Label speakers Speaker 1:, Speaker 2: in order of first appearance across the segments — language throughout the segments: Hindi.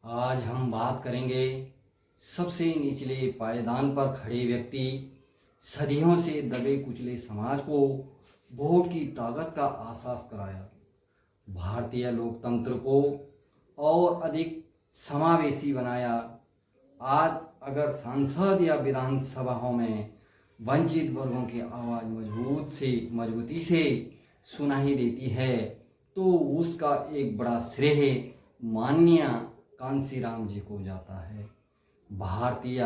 Speaker 1: आज हम बात करेंगे सबसे निचले पायदान पर खड़े व्यक्ति, सदियों से दबे कुचले समाज को वोट की ताकत का एहसास कराया, भारतीय लोकतंत्र को और अधिक समावेशी बनाया। आज अगर संसद या विधानसभाओं में वंचित वर्गों की आवाज़ मजबूती से सुनाई देती है तो उसका एक बड़ा श्रेय माननीय कांसीराम जी को जाता है। भारतीय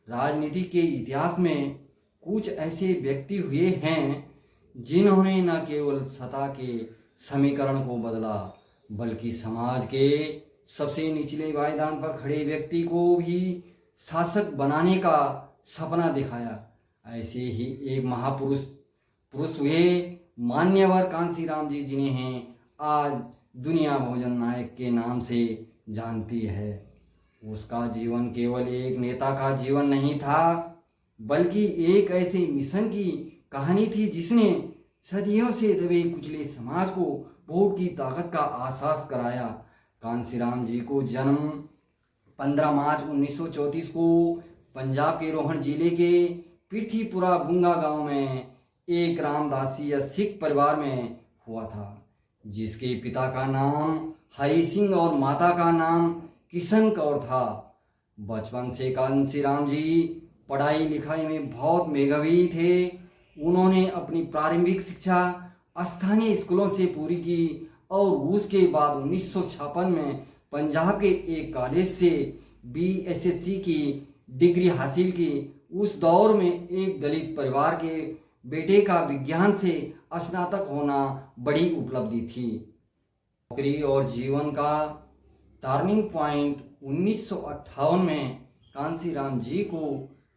Speaker 1: राजनीति के इतिहास में कुछ ऐसे व्यक्ति हुए हैं जिन्होंने न केवल सत्ता के समीकरण को बदला बल्कि समाज के सबसे निचले पायदान पर खड़े व्यक्ति को भी शासक बनाने का सपना दिखाया। ऐसे ही एक पुरुष हुए मान्यवर कांसीराम जी, जिन्हें आज दुनिया भोजन नायक के नाम से जानती है। उसका जीवन केवल एक नेता का जीवन नहीं था बल्कि एक ऐसे मिशन की कहानी थी जिसने सदियों से दबे कुचले समाज को वोट की ताकत का एहसास कराया। कांसीराम जी को जन्म 15 मार्च 1934 को पंजाब के रोहन जिले के पृथ्वीपुरा बुंगा गांव में एक रामदासी या सिख परिवार में हुआ था, जिसके पिता का नाम हरि सिंह और माता का नाम किशन कौर था। बचपन से कांसीराम जी पढ़ाई लिखाई में बहुत मेधावी थे। उन्होंने अपनी प्रारंभिक शिक्षा स्थानीय स्कूलों से पूरी की और उसके बाद 1956 में पंजाब के एक कॉलेज से BSSC की डिग्री हासिल की। उस दौर में एक दलित परिवार के बेटे का विज्ञान से स्नातक होना बड़ी उपलब्धि थी। नौकरी और जीवन का टर्निंग पॉइंट 1958 में कांसीराम जी को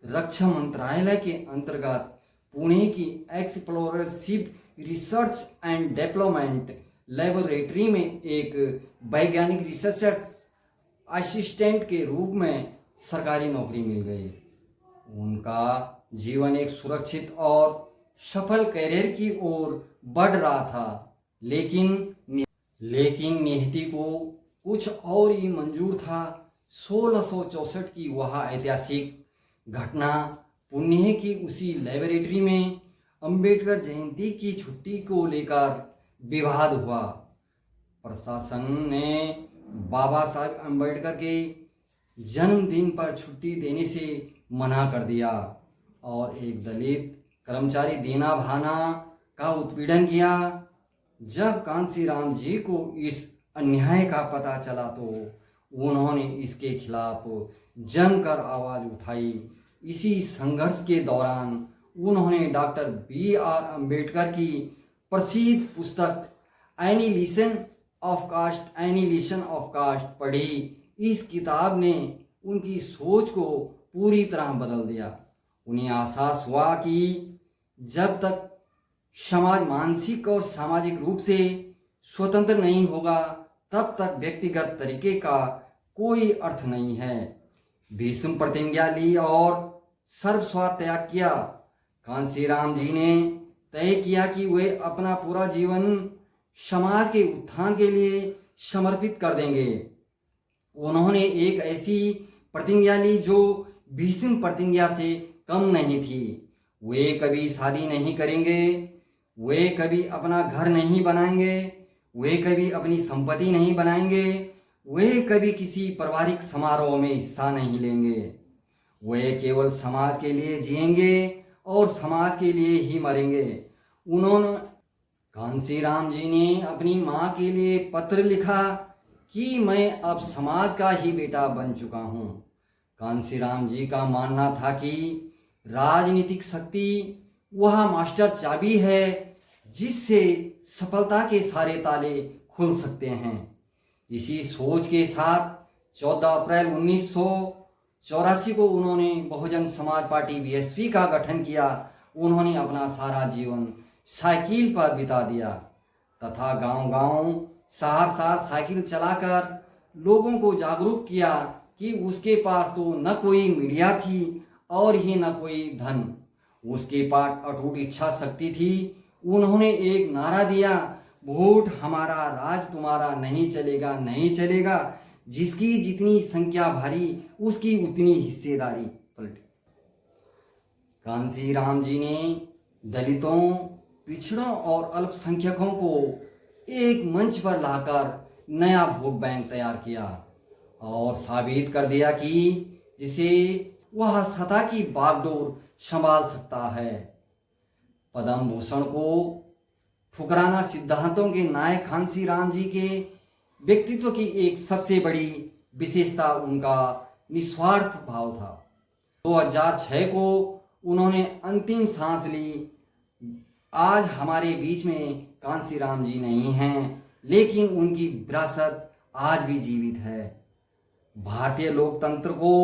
Speaker 1: रक्षा मंत्रालय के अंतर्गत पुणे की एक्सप्लोररशिप रिसर्च एंड डेवलपमेंट लेबोरेटरी में एक वैज्ञानिक रिसर्च असिस्टेंट के रूप में सरकारी नौकरी मिल गई। उनका जीवन एक सुरक्षित और सफल करियर की ओर बढ़ रहा था, लेकिन नियति को कुछ और ही मंजूर था। 1664 की वह ऐतिहासिक घटना पुणे की उसी लेबोरेटरी में अंबेडकर जयंती की छुट्टी को लेकर विवाद हुआ। प्रशासन ने बाबा साहब अंबेडकर के जन्मदिन पर छुट्टी देने से मना कर दिया और एक दलित कर्मचारी दीना भाना का उत्पीड़न किया। जब कांसीराम जी को इस अन्याय का पता चला तो उन्होंने इसके खिलाफ जमकर आवाज़ उठाई। इसी संघर्ष के दौरान उन्होंने डॉक्टर BR अम्बेडकर की प्रसिद्ध पुस्तक एनिहिलेशन ऑफ कास्ट पढ़ी। इस किताब ने उनकी सोच को पूरी तरह बदल दिया। उन्हें एहसास हुआ कि जब तक समाज मानसिक और सामाजिक रूप से स्वतंत्र नहीं होगा तब तक व्यक्तिगत तरीके का कोई अर्थ नहीं है। भीष्म प्रतिज्ञा ली और सर्वस्व त्याग किया। कांसीराम जी ने तय किया कि वे अपना पूरा जीवन समाज के उत्थान के लिए समर्पित कर देंगे। उन्होंने एक ऐसी प्रतिज्ञा ली जो भीष्म प्रतिज्ञा से कम नहीं थी। वे कभी शादी नहीं करेंगे, वे कभी अपना घर नहीं बनाएंगे, वे कभी अपनी संपत्ति नहीं बनाएंगे, वे कभी किसी पारिवारिक समारोह में हिस्सा नहीं लेंगे। वे केवल समाज के लिए जिएंगे और समाज के लिए ही मरेंगे। कांसीराम जी ने अपनी माँ के लिए पत्र लिखा कि मैं अब समाज का ही बेटा बन चुका हूँ। कांसीराम जी का मानना था कि राजनीतिक शक्ति वह मास्टर चाबी है जिससे सफलता के सारे ताले खुल सकते हैं। इसी सोच के साथ 14 अप्रैल 1984 को उन्होंने बहुजन समाज पार्टी BSP का गठन किया। उन्होंने अपना सारा जीवन साइकिल पर बिता दिया तथा गांव-गांव, शहर साइकिल चलाकर लोगों को जागरूक किया कि उसके पास तो न कोई मीडिया थी और ही न कोई धन, उसके पास अटूट इच्छा शक्ति थी। उन्होंने एक नारा दिया, वोट हमारा राज तुम्हारा नहीं चलेगा, नहीं चलेगा। जिसकी जितनी संख्या भारी उसकी उतनी हिस्सेदारी पलटी। कांसीराम जी ने दलितों, पिछड़ों और अल्पसंख्यकों को एक मंच पर लाकर नया वोट बैंक तैयार किया और साबित कर दिया कि जिसे वह सत्ता की बागडोर संभाल सकता है। पद्म भूषण को ठुकराना सिद्धांतों के नायक कांसीराम जी के व्यक्तित्व की एक सबसे बड़ी विशेषता उनका निस्वार्थ भाव था। 2006 को उन्होंने अंतिम सांस ली। आज हमारे बीच में कांसीराम जी नहीं हैं, लेकिन उनकी विरासत आज भी जीवित है। भारतीय लोकतंत्र को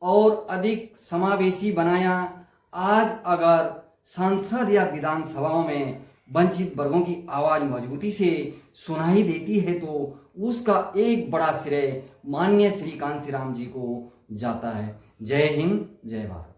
Speaker 1: और अधिक समावेशी बनाया। आज अगर संसद या विधानसभाओं में वंचित वर्गों की आवाज़ मजबूती से सुनाई देती है तो उसका एक बड़ा श्रेय माननीय श्री कांसीराम जी को जाता है। जय हिंद, जय भारत।